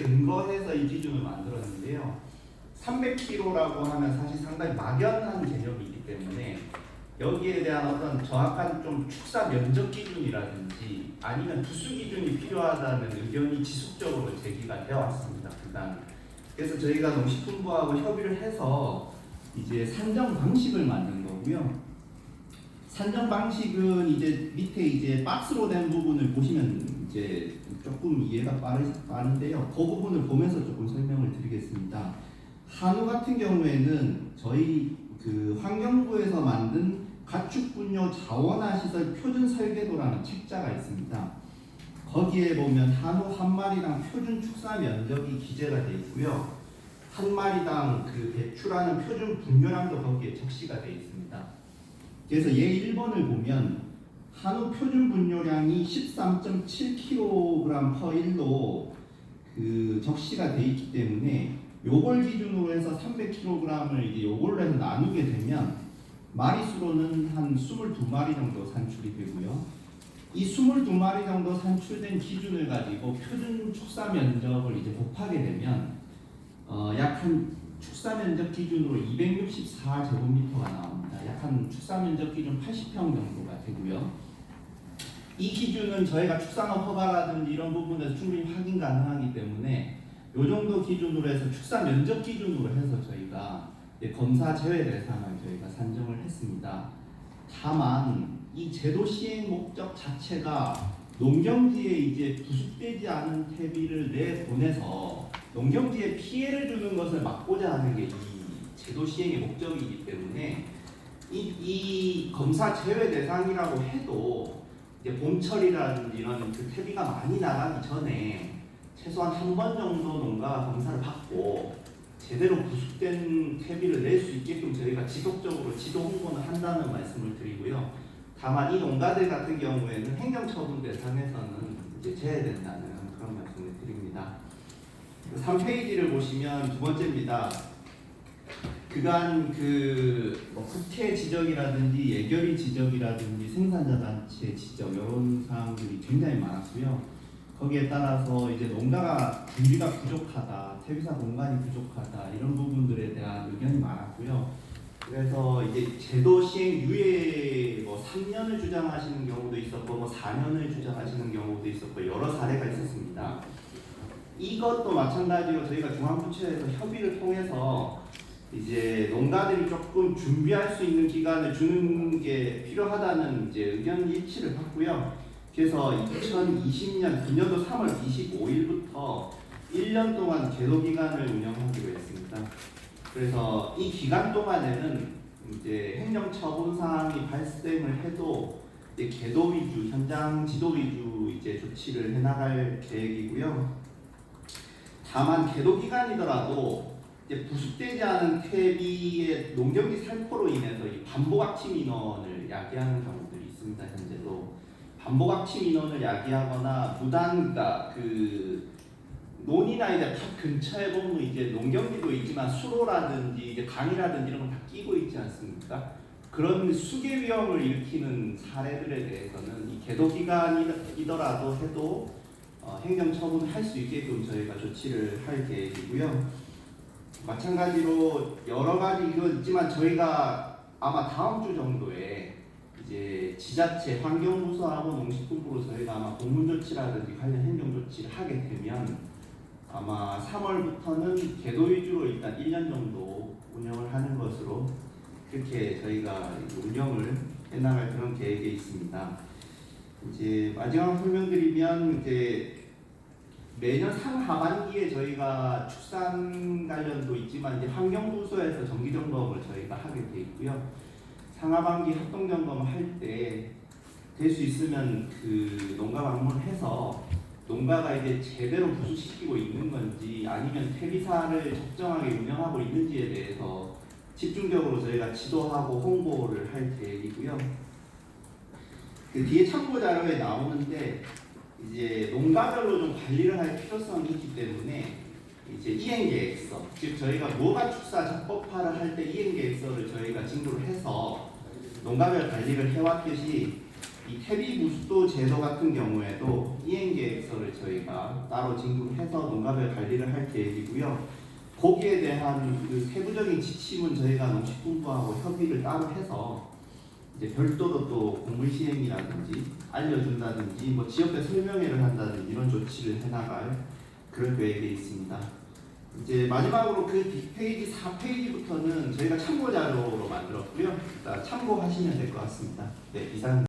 근거해서 이 기준을 만들었는데요. 300kg라고 하면 사실 상당히 막연한 개념이기 때문에 여기에 대한 어떤 정확한 좀 축사 면적 기준이라든지 아니면 부수 기준이 필요하다는 의견이 지속적으로 제기가 되어 왔습니다. 그간. 그래서 저희가 농식품부하고 협의를 해서 이제 산정 방식을 만든 거고요. 산정 방식은 이제 밑에 이제 박스로 된 부분을 보시면 이제 조금 이해가 빠른데요. 그 부분을 보면서 조금 설명을 드리겠습니다. 한우 같은 경우에는 저희 그 환경부에서 만든 가축분뇨 자원화 시설 표준 설계도라는 책자가 있습니다. 거기에 보면 한우 한 마리당 표준 축사 면적이 기재가 되어 있고요. 한 마리당 그 배출하는 표준 분뇨량도 거기에 적시가 되어 있습니다. 그래서 얘 1번을 보면 한우 표준 분뇨량이 13.7kg/1로 그 적시가 되어 있기 때문에 요걸 기준으로 해서 300kg을 이제 요걸로 해서 나누게 되면 마리수로는 한 22마리 정도 산출이 되고요. 이 22마리 정도 산출된 기준을 가지고 표준 축사 면적을 이제 곱하게 되면 약 한 축사 면적 기준으로 264제곱미터가 나옵니다. 약 한 축사 면적 기준 80평 정도가 되고요. 이 기준은 저희가 축산업 허가라든지 이런 부분에서 충분히 확인 가능하기 때문에 요 정도 기준으로 해서 축사 면적 기준으로 해서 저희가 검사 제외 대상을 저희가 산정을 했습니다. 다만 이 제도 시행 목적 자체가 농경지에 이제 부숙되지 않은 퇴비를 내보내서 농경지에 피해를 주는 것을 막고자 하는 게 이 제도 시행의 목적이기 때문에 이 검사 제외 대상이라고 해도 이제 봄철이라든지 이런 그 퇴비가 많이 나가기 전에 최소한 한 번 정도 농가가 검사를 받고 제대로 부숙된 퇴비를 낼 수 있게끔 저희가 지속적으로 지도 홍보는 한다는 말씀을 드리고요. 다만 이 농가들 같은 경우에는 행정처분 대상에서는 이제 제외된다는 그런 말씀을 드립니다. 3페이지를 보시면 두 번째입니다. 그간 뭐 국회 지적이라든지 예결위 지적이라든지 생산자 단체 지적 이런 사항들이 굉장히 많았고요. 거기에 따라서 이제 농가가 준비가 부족하다, 퇴비사 공간이 부족하다 이런 부분들에 대한 의견이 많았고요. 그래서 이제 제도 시행 유예 뭐 3년을 주장하시는 경우도 있었고 뭐 4년을 주장하시는 경우도 있었고 여러 사례가 있었습니다. 이것도 마찬가지로 저희가 중앙부처에서 협의를 통해서 이제 농가들이 조금 준비할 수 있는 기간을 주는 게 필요하다는 이제 의견 일치를 받고요. 그래서 2020년 9년도 3월 25일부터 1년 동안 계도 기간을 운영하기로 했습니다. 그래서 이 기간 동안에는 이제 행정처분 사항이 발생을 해도 이제 계도 위주, 현장 지도 위주 이제 조치를 해나갈 계획이고요. 다만 계도 기간이더라도 이제 부숙되지 않은 퇴비의 농경지 살포로 인해서 이 반복 악취 민원을 야기하는 경우들이 있습니다. 현재도 반복 악취 민원을 야기하거나 무단가 그 논이나 이제 밭 근처에 보면 이제 농경지도 있지만 수로라든지 이제 강이라든지 이런 거 다 끼고 있지 않습니까? 그런 수계 위험을 일으키는 사례들에 대해서는 이 계도 기간이더라도 해도 행정처분을 할 수 있게끔 저희가 조치를 할 계획이고요. 마찬가지로 여러 가지 이거 있지만 저희가 아마 다음 주 정도에 이제 지자체 환경부서하고 농식품부로 저희가 아마 공문 조치라든지 관련 행정 조치를 하게 되면 아마 3월부터는 계도 위주로 일단 1년 정도 운영을 하는 것으로 그렇게 저희가 운영을 해나갈 그런 계획에 있습니다. 이제 마지막 설명드리면 이제 매년 상하반기에 저희가 축산 관련도 있지만 이제 환경부서에서 정기 점검을 저희가 하게 돼 있고요. 상하반기 합동 점검을 할 때 될 수 있으면 그 농가 방문을 해서 농가가 이제 제대로 부수시키고 있는 건지 아니면 퇴비사를 적정하게 운영하고 있는지에 대해서 집중적으로 저희가 지도하고 홍보를 할 계획이고요. 그 뒤에 참고 자료에 나오는데 이제 농가별로 좀 관리를 할 필요성이 있기 때문에 이제 이행계획서, 즉 저희가 무허가 축사 적법화를 할 때 이행계획서를 저희가 진구를 해서 농가별 관리를 해왔듯이 이 퇴비 부수도 제도 같은 경우에도 이행 계획서를 저희가 따로 진급해서 농가별 관리를 할 계획이고요. 거기에 대한 그 세부적인 지침은 저희가 농식품부하고 협의를 따로 해서 이제 별도로 또 공물 시행이라든지 알려준다든지 뭐 지역별 설명회를 한다든지 이런 조치를 해나갈 그런 계획에 있습니다. 이제 마지막으로 그 뒷페이지 4페이지부터는 저희가 참고 자료로 만들었고요. 참고하시면 될 것 같습니다. 네, 이상.